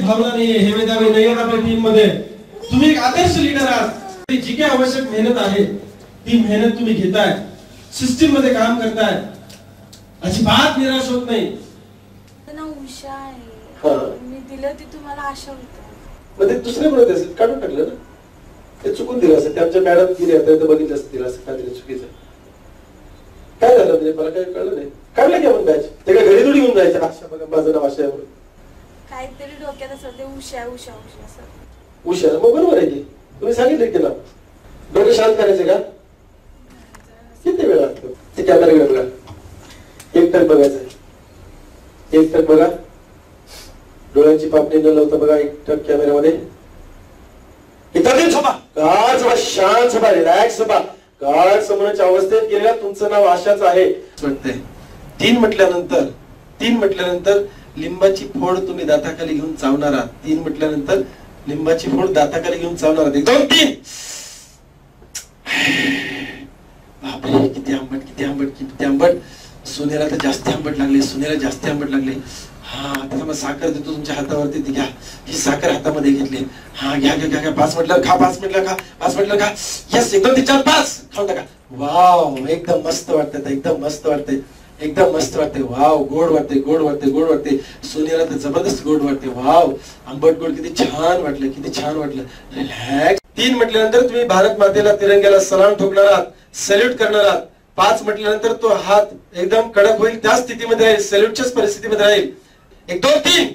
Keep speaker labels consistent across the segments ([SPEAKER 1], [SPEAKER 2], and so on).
[SPEAKER 1] भावना नाही, हेवेदावे नाही आपल्या टीम मध्ये. तुम्ही एक आदर्श लीडर आहात. जी काही आवश्यक मेहनत आहे ती मेहनत तुम्ही घेताय, सिस्टीम मध्ये काम करताय, अजिबात निराश होत नाही.
[SPEAKER 2] उषा आहे, मी दिलं ती तुम्हाला आशा होती.
[SPEAKER 3] मग ते दुसरे म्हणत असेल, काढून टाकलं ना, ते चुकून दिलं असेल. ते आमच्या मॅडम गेले आता बघितलं असं दिलं असं काहीतरी चुकीचं. काय झालं म्हणजे मला काही कळलं नाही. काढलं की आपण बॅच, ते काय घरी थोडी घेऊन जायचं. आशा बघा माझं नाव आशा आहे म्हणून
[SPEAKER 2] काहीतरी डोक्यात असं ते उषा उषा उषा असं.
[SPEAKER 3] उषा मग बरोबर आहे की तुम्ही सांगितलं की ना. डोकं शांत करायचं का? किती वेळ लागतो? ते कॅमेराकडे बघा, एक टक बघायचं, एक टक बघा, डोळ्यांची पापणी न लावता बघा एक टक कॅमेरामध्ये. शांत सभा, रिलॅक्स सभा. गाढ समोरच्या अवस्थेत गेलेला तुमचं नाव आशाच आहे वाटतंय. तीन म्हटल्यानंतर लिंबाची फोड तुम्ही दाताखाली घेऊन चावणार आहात. तीन म्हटल्यानंतर लिंबाची फोड दाताखाली घेऊन चावणार आहात. 1 2 3. बापरे, किती आंबट किती आंबट किती आंबट. सोन्याला तर जास्त आंबट लागले, सोन्याला जास्त आंबट लागले. हा, आता मग साखर देतो तुमच्या हातावरती, ती घ्या. ही साखर हातामध्ये घेतली. हा, घ्या घ्या घ्या. 5 म्हटलं खा, 5 म्हटलं खा, 5 म्हटलं खा. यस, 1 2 3 4 5 खाऊन टाका. वाव, एकदम मस्त वाटतंय, एकदम मस्त वाटतंय, एकदम मस्त वाटते. वाव, गोड वाटते, गोड वाटते, गोड वाटते. सोन्याला तर जबरदस्त गोड वाटते. वाव, आंबट गोड किती छान वाटलं, किती छान वाटलं. रिलॅक्स. 3 म्हटल्यानंतर तुम्ही भारत मातेला, तिरंग्याला सलाम ठोकणार आहात, सॅल्यूट करणार आहात. 5 म्हटल्यानंतर तो हात एकदम कडक होईल, त्या स्थितीमध्ये राहील, सॅल्यूटच्याच परिस्थितीमध्ये राहील. 1 2 3.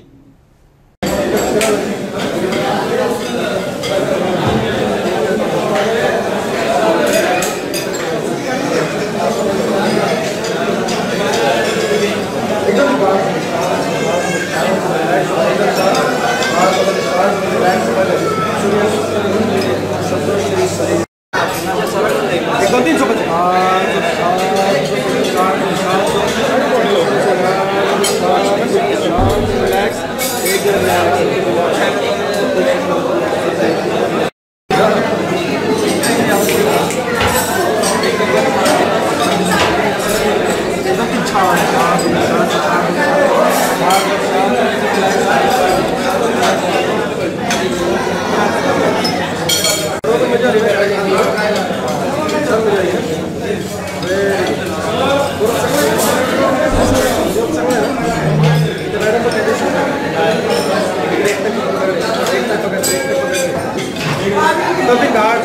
[SPEAKER 3] Nothing hard,